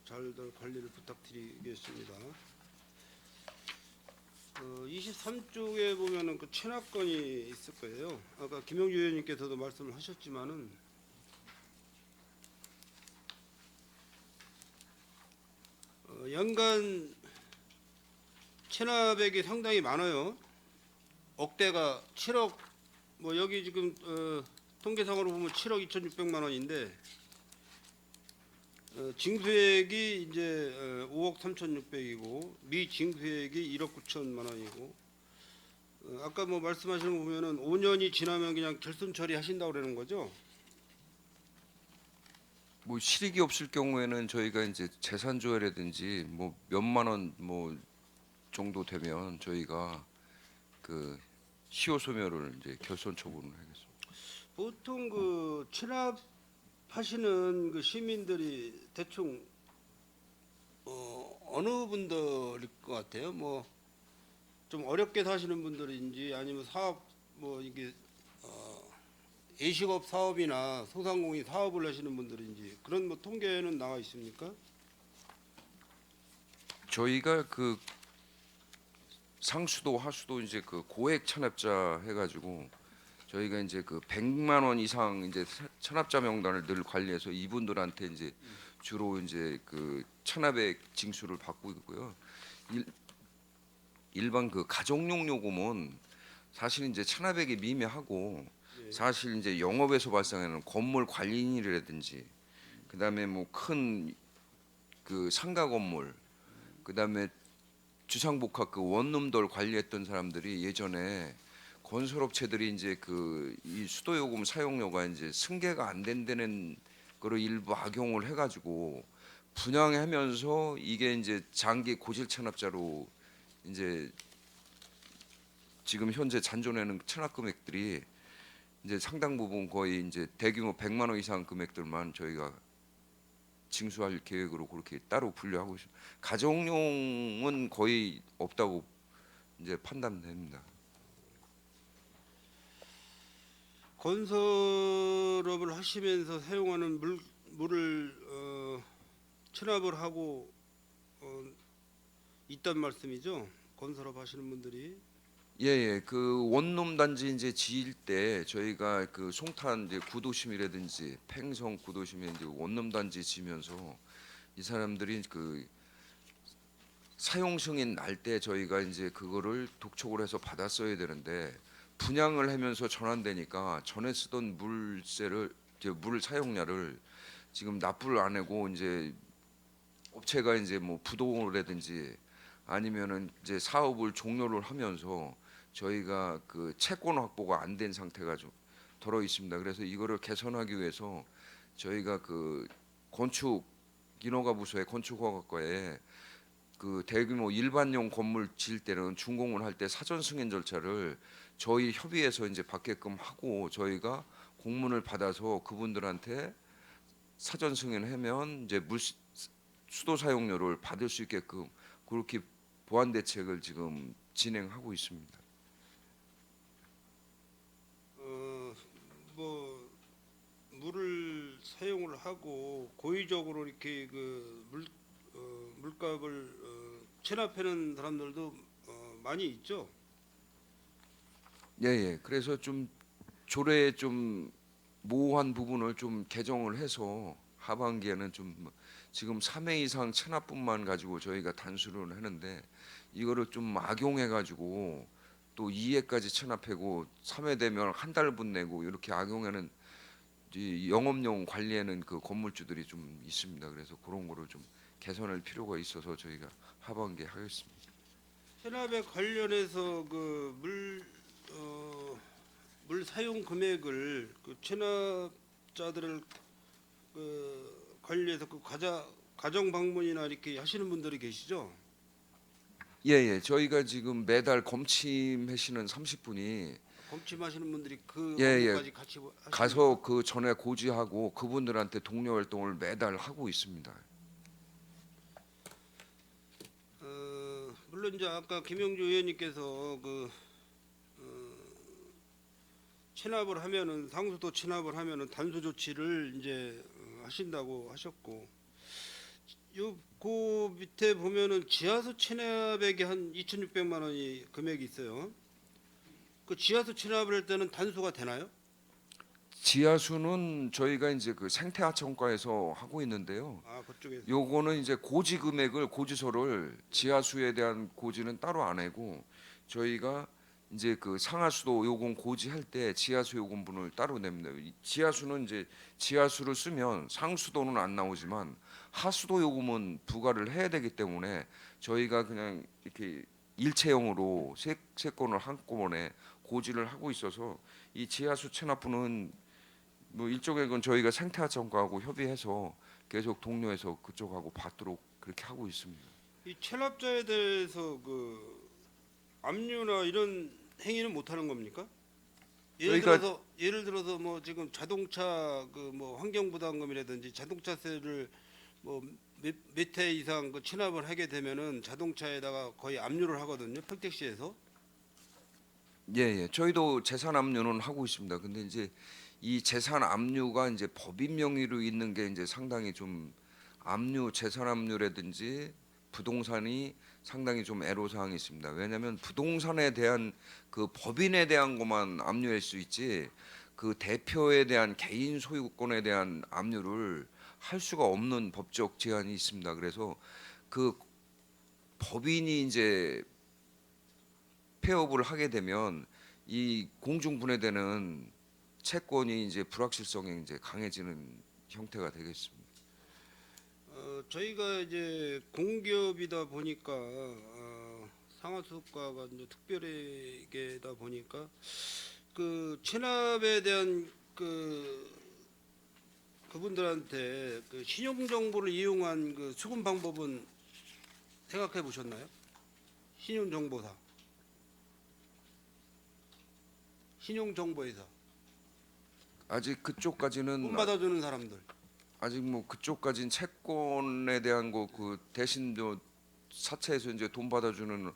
잘들 관리를 부탁드리겠습니다. 23쪽에 보면은 그 체납건이 있을 거예요. 아까 김영주 의원님께서도 말씀을 하셨지만은 연간 체납액이 상당히 많아요. 억대가 7억 뭐 여기 지금 통계상으로 보면 7억 2,600만 원인데 징수액이 이제 5억 3,600이고 미징수액이 1억 9천만 원이고 아까 뭐 말씀하시는 거 보면은 5년이 지나면 그냥 결손 처리하신다고 그러는 거죠? 뭐 실익이 없을 경우에는 저희가 이제 재산조회라든지 뭐 몇만 원 뭐 정도 되면 저희가 그 시효 소멸을 이제 결손 처분을 하겠습니다. 보통 그 체납하시는 그 시민들이 대충 어느 분들일 것 같아요? 뭐 좀 어렵게 사시는 분들인지 아니면 사업 뭐 이게 예식업 사업이나 소상공인 사업을 하시는 분들인지 그런 뭐 통계는 나와 있습니까? 저희가 그 상수도 하수도 이제 그 고액 체납자 해가지고 저희가 이제 그 100만 원 이상 이제 체납자 명단을 늘 관리해서 이분들한테 이제 주로 이제 그 체납액 징수를 받고 있고요. 일반 그 가정용 요금은 사실 이제 체납액이 미미하고 사실 이제 영업에서 발생하는 건물 관리인이라든지 그다음에 뭐 큰 그 상가 건물 그다음에 주상복합 그 원룸들 관리했던 사람들이 예전에 건설업체들이 이제 그 이 수도요금 사용료가 이제 승계가 안 된다는 거를 일부 악용을 해가지고 분양하면서 이게 이제 장기 고질 체납자로 이제 지금 현재 잔존하는 체납 금액들이 이제 상당 부분 거의 이제 대규모 100만 원 이상 금액들만 저희가 징수할 계획으로 그렇게 따로 분류하고 있습니다. 가정용은 거의 없다고 이제 판단됩니다. 건설업을 하시면서 사용하는 물을 체납을 하고 있단 말씀이죠? 건설업 하시는 분들이. 예, 그 원룸 단지 이제 지을 때 저희가 그 송탄 이제 구도심이라든지 팽성 구도심에 이제 원룸 단지 지면서 이 사람들이 그 사용 승인 날 때 저희가 이제 그거를 독촉을 해서 받았어야 되는데 분양을 하면서 전환되니까 전에 쓰던 물세를 이제 물 사용량을 지금 납부를 안 하고 이제 업체가 이제 뭐 부도라든지 아니면은 이제 사업을 종료를 하면서 저희가 그 채권 확보가 안 된 상태가 좀 들어 있습니다. 그래서 이거를 개선하기 위해서 저희가 그 건축 인허가 부서의 건축허가과에 그 대규모 일반용 건물 지을 때는 준공을 할 때 사전 승인 절차를 저희 협의해서 이제 받게끔 하고 저희가 공문을 받아서 그분들한테 사전 승인하면 이제 수도 사용료를 받을 수 있게끔 그렇게 보완 대책을 지금 진행하고 있습니다. 뭐 물을 사용을 하고 고의적으로 이렇게 그 물값을 체납하는 사람들도 많이 있죠. 예. 그래서 좀 조례에 좀 모호한 부분을 좀 개정을 해서 하반기에는 좀 지금 3회 이상 체납분만 가지고 저희가 단수를 하는데 이거를 좀 악용해 가지고 또 2회까지 체납하고 3회 되면 한 달분 내고 이렇게 악용하는 이 영업용 관리하는 그 건물주들이 좀 있습니다. 그래서 그런 거를 좀 개선할 필요가 있어서 저희가 하반기에 하겠습니다. 체납에 관련해서 그 물 사용 금액을 그 체납자들을 그 관리해서 그 가정 방문이나 이렇게 하시는 분들이 계시죠? 예. 저희가 지금 매달 검침하시는 30분이 검침하시는 분들이 그 예. 업무까지 같이 하시는 가서 그 전에 고지하고 그분들한테 동료 활동을 매달 하고 있습니다. 물론 이제 아까 김영주 의원님께서 그 체납을 하면은 상수도 체납을 하면은 단수 조치를 이제 하신다고 하셨고 그 밑에 보면은 지하수 체납액이 한 2,600만 원이 금액이 있어요. 그 지하수 체납을 할 때는 단수가 되나요? 지하수는 저희가 이제 그 생태하천과에서 하고 있는데요. 아 그쪽에서 요거는 이제 고지 금액을 고지서를 지하수에 대한 고지는 따로 안 하고 저희가 이제 그 상하수도 요금 고지할 때 지하수 요금분을 따로 냅니다. 이 지하수는 이제 지하수를 쓰면 상수도는 안 나오지만 하수도 요금은 부과를 해야 되기 때문에 저희가 그냥 이렇게 일체형으로 세 건을 한꺼번에 고지를 하고 있어서 이 지하수 체납분은 뭐 일종의 저희가 생태하천과하고 협의해서 계속 동료해서 그쪽하고 받도록 그렇게 하고 있습니다. 이 체납자에 대해서 그 압류나 이런 행위는 못 하는 겁니까? 예를 들어서 뭐 지금 자동차 그 뭐 환경 부담금이라든지 자동차세를 뭐 몇 회 이상 그 체납을 하게 되면은 자동차에다가 거의 압류를 하거든요. 평택시에서. 예. 저희도 재산 압류는 하고 있습니다. 근데 이제 이 재산 압류가 이제 법인 명의로 있는 게 이제 상당히 좀 압류 재산 압류라든지 부동산이 상당히 좀 애로사항이 있습니다. 왜냐하면 부동산에 대한 그 법인에 대한 것만 압류할 수 있지 그 대표에 대한 개인 소유권에 대한 압류를 할 수가 없는 법적 제한이 있습니다. 그래서 그 법인이 이제 폐업을 하게 되면 이 공중분해되는 채권이 이제 불확실성이 이제 강해지는 형태가 되겠습니다. 저희가 이제 공기업이다 보니까 상하수도가가 이제 특별회계다 보니까 그 체납에 대한 그분들한테 그 신용 정보를 이용한 그 수금 방법은 생각해 보셨나요? 신용 정보사, 신용 정보회사, 아직 그쪽까지는 돈 받아주는 사람들. 아직 뭐 그쪽까지는 채권에 대한 거 그 대신 사채에서 이제 돈 받아주는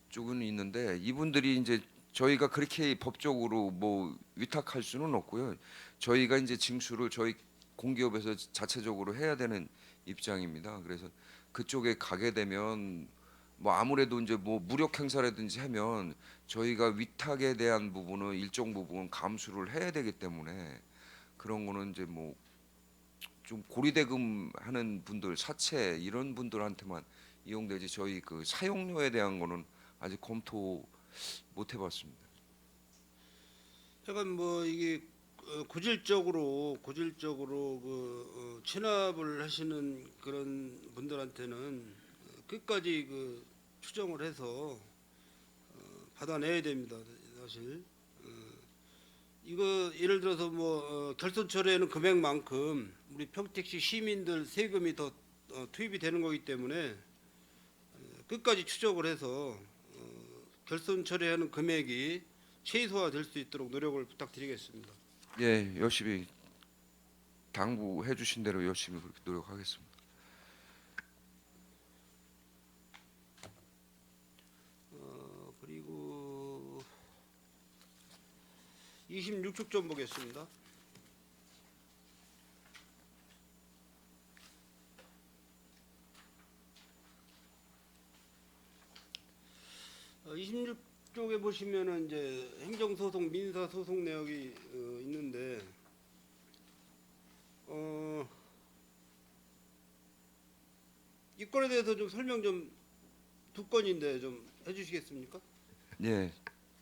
쪽은 있는데 이분들이 이제 저희가 그렇게 법적으로 뭐 위탁할 수는 없고요. 저희가 이제 징수를 저희 공기업에서 자체적으로 해야 되는 입장입니다. 그래서 그쪽에 가게 되면 뭐 아무래도 이제 뭐 무력 행사라든지 하면 저희가 위탁에 대한 부분은 일정 부분 감수를 해야 되기 때문에 그런 거는 이제 뭐 좀 고리대금 하는 분들 사채 이런 분들한테만 이용되지 저희 그 사용료에 대한 거는 아직 검토 못 해봤습니다. 약간 뭐 이게 고질적으로 그 체납을 하시는 그런 분들한테는 끝까지 그 추정을 해서 받아내야 됩니다. 사실 이거 예를 들어서 뭐 결손 처리하는 금액만큼 우리 평택시 시민들 세금이 더 투입이 되는 거기 때문에 끝까지 추적을 해서 결손 처리하는 금액이 최소화될 수 있도록 노력을 부탁드리겠습니다. 예, 열심히 당부해 주신 대로 열심히 그렇게 노력하겠습니다. 그리고 26쪽 좀 보겠습니다. 어, 26쪽에 보시면은 이제 행정소송, 민사소송 내역이 있는데 이 건에 대해서 좀 설명 좀 두 건인데 좀 해주시겠습니까? 예,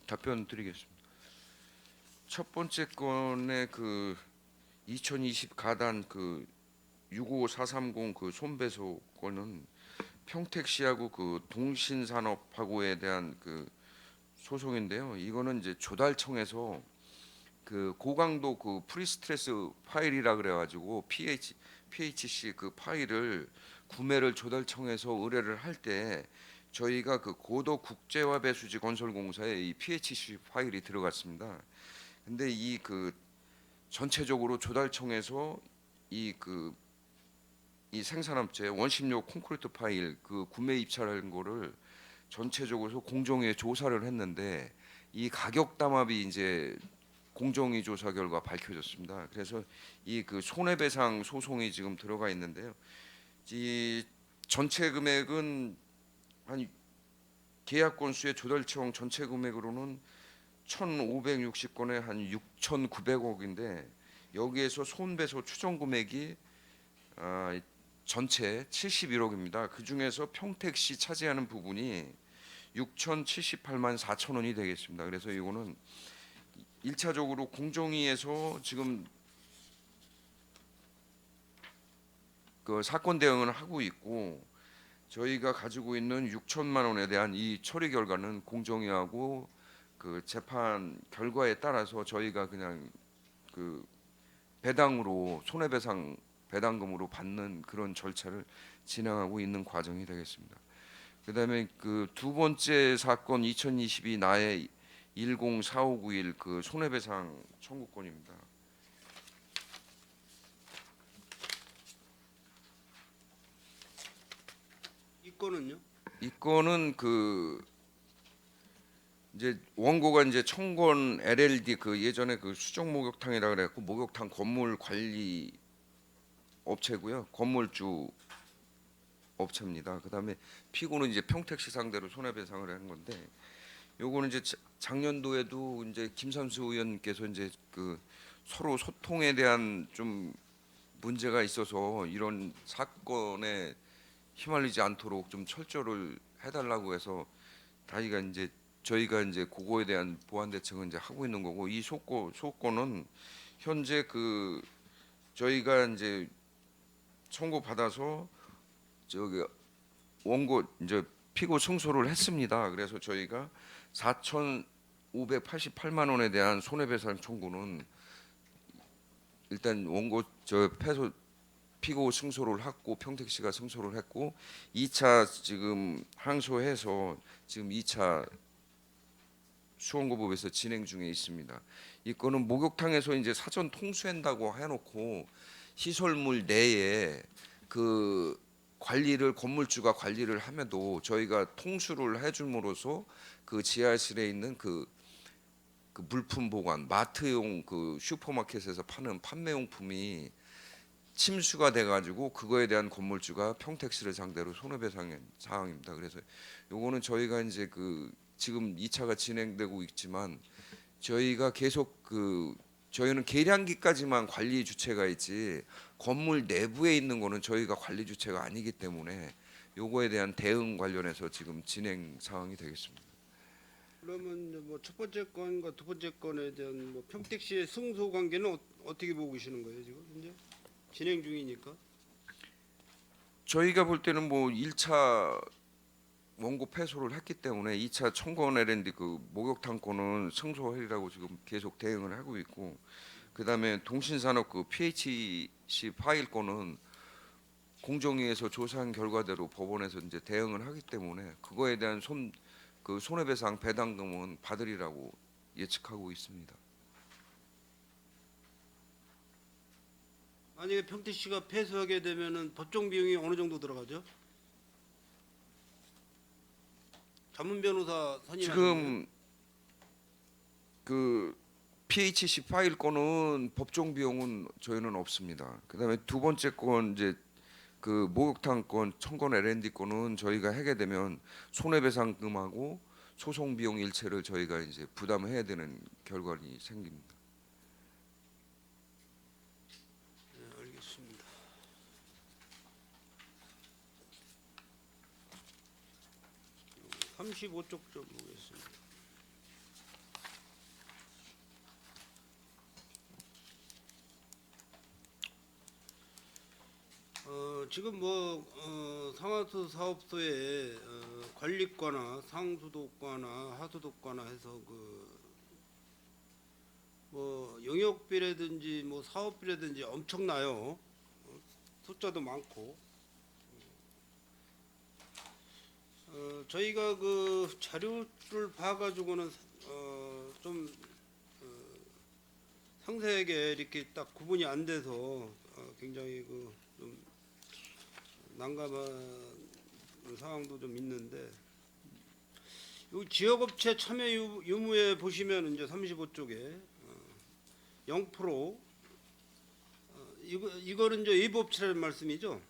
답변 드리겠습니다. 첫 번째 건의 그 2020 가단 그 65430 그 손배소 건은 평택시하고 그 동신산업하고에 대한 그 소송인데요. 이거는 이제 조달청에서 그 고강도 그 프리스트레스 파일이라 그래가지고 PHC 그 파일을 구매를 조달청에서 의뢰를 할 때 저희가 그 고도 국제화 배수지 건설공사에 이 PHC 파일이 들어갔습니다. 근데 이 그 전체적으로 조달청에서 이 생산업체 원심료 콘크리트 파일 그 구매 입찰한 거를 전체적으로 공정위에 조사를 했는데 이 가격 담합이 이제 공정위 조사 결과 밝혀졌습니다. 그래서 이 그 손해배상 소송이 지금 들어가 있는데요. 이 전체 금액은 한 계약 건수의 조달청 전체 금액으로는 1,560건에 한 6,900억인데 여기에서 손배소 추정 금액이 전체 71억입니다. 그 중에서 평택시 차지하는 부분이 6,078만 4천 원이 되겠습니다. 그래서 이거는 1차적으로 공정위에서 지금 그 사건 대응을 하고 있고 저희가 가지고 있는 6천만 원에 대한 이 처리 결과는 공정위하고 그 재판 결과에 따라서 저희가 그냥 그 배당으로 손해배상 배당금으로 받는 그런 절차를 진행하고 있는 과정이 되겠습니다. 그다음에 그 두 번째 사건 2022 나의 104591 그 손해배상 청구권입니다. 이 건은요? 이 건은 그 이제 원고가 이제 청건 LLD 그 예전에 그 수정 목욕탕이라 그래갖고 목욕탕 건물 관리 업체고요. 건물주 업체입니다. 그다음에 피고는 이제 평택시 상대로 손해배상을 하는 건데, 요거는 이제 작년도에도 이제 김삼수 의원님께서 이제 그 서로 소통에 대한 좀 문제가 있어서 이런 사건에 휘말리지 않도록 좀 철저를 해달라고 해서 저희가 이제 그거에 대한 보완 대책을 이제 하고 있는 거고, 이 소건은 현재 그 저희가 이제 청구 받아서 저기 원고 이제 피고 승소를 했습니다. 그래서 저희가 4,588만 원에 대한 손해배상 청구는 일단 원고 저 패소 피고 승소를 했고 평택시가 승소를 했고, 2차 지금 항소해서 지금 2차 수원고법에서 진행 중에 있습니다. 이 건은 목욕탕에서 이제 사전 통수한다고 해놓고 시설물 내에 그 관리를 건물주가 관리를 함에도 저희가 통수를 해줌으로써 그 지하실에 있는 그 물품 보관 마트용 그 슈퍼마켓에서 파는 판매용품이 침수가 돼가지고 그거에 대한 건물주가 평택시를 상대로 손해배상 사항입니다. 그래서 요거는 저희가 이제 그 지금 2차가 진행되고 있지만 저희가 계속 저희는 계량기까지만 관리 주체가 있지 건물 내부에 있는 거는 저희가 관리 주체가 아니기 때문에 요거에 대한 대응 관련해서 지금 진행 상황이 되겠습니다. 그러면 뭐 첫 번째 건과 두 번째 건에 대한 뭐 평택시의 승소 관계는 어떻게 보고 계시는 거예요 지금 현재 진행 중이니까? 저희가 볼 때는 뭐 1차 원고 패소를 했기 때문에 2차 청구원 L&D 그 목욕탕 건은 승소하리라고 지금 계속 대응을 하고 있고, 그다음에 동신산업 그 PHC 파일 건은 공정위에서 조사한 결과대로 법원에서 이제 대응을 하기 때문에 그거에 대한 손해배상 배당금은 받으리라고 예측하고 있습니다. 만약에 평택시가 패소하게 되면은 법정 비용이 어느 정도 들어가죠? 전문 변호사 선임하시는 지금 그 PHC 파일 건은 법정 비용은 저희는 없습니다. 그다음에 두 번째 건 이제 그 목욕탕 건 청건 L&D 건은 저희가 하게 되면 손해배상금하고 소송 비용 일체를 저희가 이제 부담해야 되는 결과가 생깁니다. 네, 알겠습니다. 요 35쪽 좀 보겠습니다. 지금 상하수 사업소에 관리과나 상수도과나 하수도과나 해서 영역비라든지 사업비라든지 엄청나요. 숫자도 많고. 저희가 그 자료를 봐가지고는 좀 상세하게 이렇게 딱 구분이 안 돼서 굉장히 좀 난감한 상황도 좀 있는데, 이 지역업체 참여 유무에 보시면 이제 35쪽에 0% 이거는 이제 외부 업체라는 말씀이죠?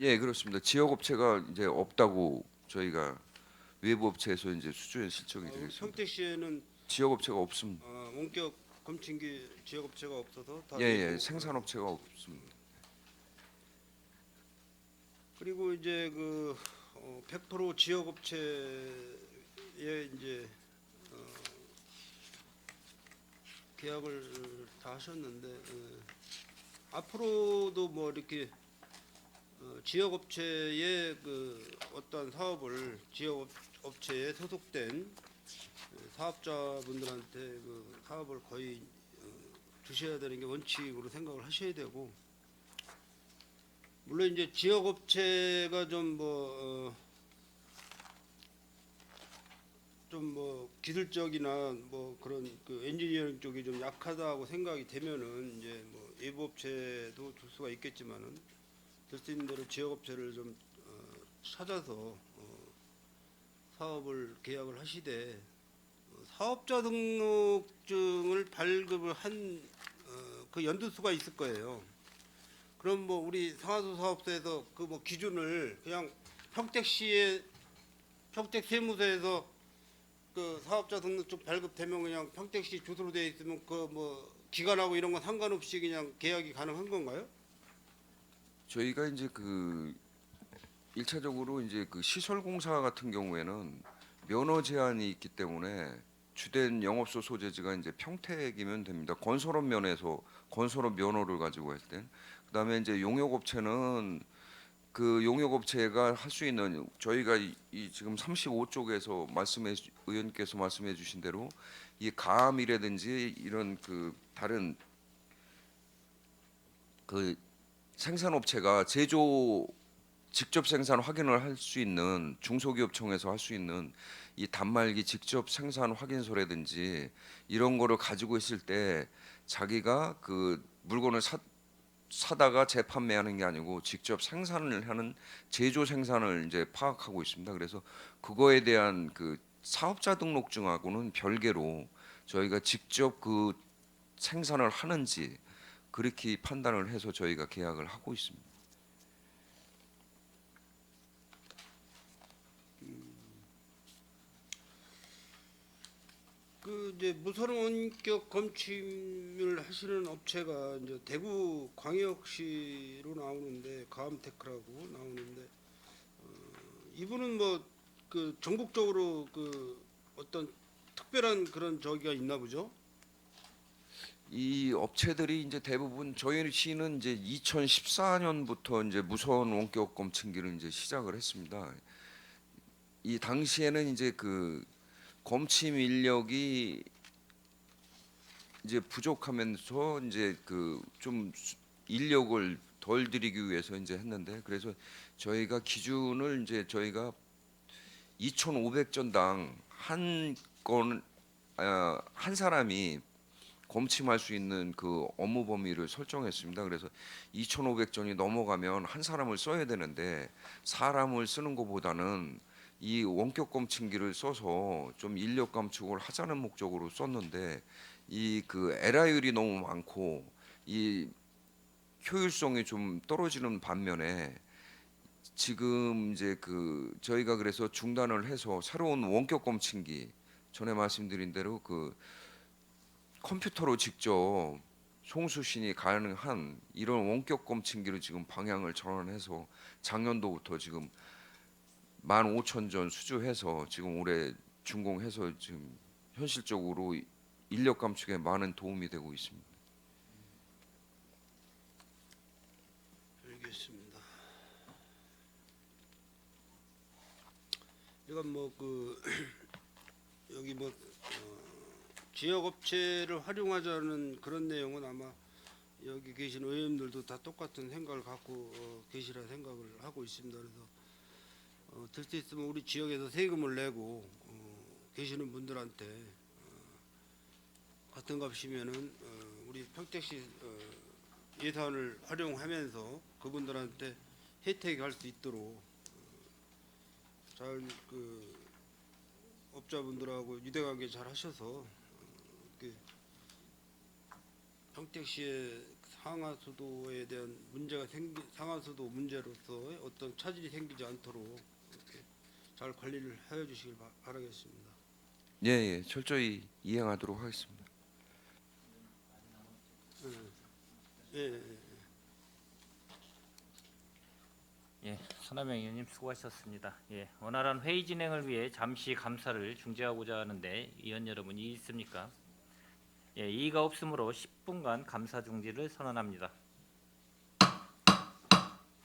예, 그렇습니다. 지역 업체가 이제 없다고 저희가 외부 업체에서 이제 수주에 신청이 되겠습니다. 평택시에는 지역 업체가 없습니다. 원격 검침기 지역 업체가 없어서 다 예, 외부. 생산 업체가 없습니다. 그리고 이제 100% 지역 업체에 이제 계약을 다 하셨는데 앞으로도 이렇게 지역 업체의 어떤 사업을 지역 업체에 소속된 사업자분들한테 사업을 거의 주셔야 되는 게 원칙으로 생각을 하셔야 되고, 물론 이제 지역 업체가 좀 기술적이나 그런 엔지니어링 쪽이 좀 약하다고 생각이 되면은 이제 외부 업체도 줄 수가 있겠지만은 될 수 있는 대로 지역 업체를 좀 찾아서 사업을 계약을 하시되, 사업자 등록증을 발급을 한 그 연도수가 있을 거예요. 그럼 뭐 우리 상하수 사업소에서 그 뭐 기준을 그냥 평택시의 평택 세무서에서 그 사업자 등록증 발급되면 그냥 평택시 주소로 되어 있으면 그 뭐 기간하고 이런 건 상관없이 그냥 계약이 가능한 건가요? 저희가 이제 그 1차적으로 이제 그 시설 공사 같은 경우에는 면허 제한이 있기 때문에 주된 영업소 소재지가 이제 평택이면 됩니다. 건설업 면에서 건설업 면허를 가지고 했을 때, 그다음에 이제 용역업체는 그 용역업체가 할 수 있는 저희가 이 지금 35쪽에서 의원께서 말씀해 주신 대로 이 가압이라든지 이런 그 다른 그 생산업체가 제조 직접 생산 확인을 할 수 있는 중소기업청에서 할 수 있는 이 단말기 직접 생산 확인서라든지 이런 거를 가지고 있을 때 자기가 그 물건을 사다가 재판매하는 게 아니고 직접 생산을 하는 제조 생산을 이제 파악하고 있습니다. 그래서 그거에 대한 그 사업자 등록증하고는 별개로 저희가 직접 그 생산을 하는지 그렇게 판단을 해서 저희가 계약을 하고 있습니다. 그 이제 무선 원격 검침을 하시는 업체가 이제 대구 광역시로 나오는데 가암테크라고 나오는데 이분은 뭐 그 전국적으로 그 어떤 특별한 그런 저기가 있나 보죠? 이 업체들이 이제 대부분 저희 시는 이제 2014년부터 이제 무선 원격 검침기를 이제 시작을 했습니다. 이 당시에는 이제 그 검침 인력이 이제 부족하면서 이제 그 좀 인력을 덜 들이기 위해서 이제 했는데, 그래서 저희가 기준을 이제 저희가 2,500전당 한 사람이 검침할 수 있는 그 업무 범위를 설정했습니다. 그래서 2,500전이 넘어가면 한 사람을 써야 되는데 사람을 쓰는 것보다는 이 원격 검침기를 써서 좀 인력 감축을 하자는 목적으로 썼는데 이 그 에러율이 너무 많고 이 효율성이 좀 떨어지는 반면에 지금 이제 그 저희가 그래서 중단을 해서 새로운 원격 검침기, 전에 말씀드린 대로 그 컴퓨터로 직접 송수신이 가능한 이런 원격 검침기를 지금 방향을 전환해서 작년도부터 지금 15,000전 수주해서 지금 올해 준공해서 지금 현실적으로 인력 감축에 많은 도움이 되고 있습니다. 알겠습니다. 이건 뭐 그 여기 뭐 지역 업체를 활용하자는 그런 내용은 아마 여기 계신 의원님들도 다 똑같은 생각을 갖고 계시라 생각을 하고 있습니다. 그래서 될 수 있으면 우리 지역에서 세금을 내고 계시는 분들한테 같은 값이면은 우리 평택시 예산을 활용하면서 그분들한테 혜택이 갈 수 있도록 잘 그 업자분들하고 유대관계 잘 하셔서 이렇게 평택시의 상하수도에 대한 문제가 상하수도 문제로서 어떤 차질이 생기지 않도록 이렇게 잘 관리를 해주시길 바라겠습니다. 예, 예, 철저히 이행하도록 하겠습니다. 예, 예. 예, 서남영 의원님 수고하셨습니다. 예, 원활한 회의 진행을 위해 잠시 감사를 중지하고자 하는데 의원 여러분 이의 있습니까? 예, 이의가 없으므로 10분간 감사 중지를 선언합니다.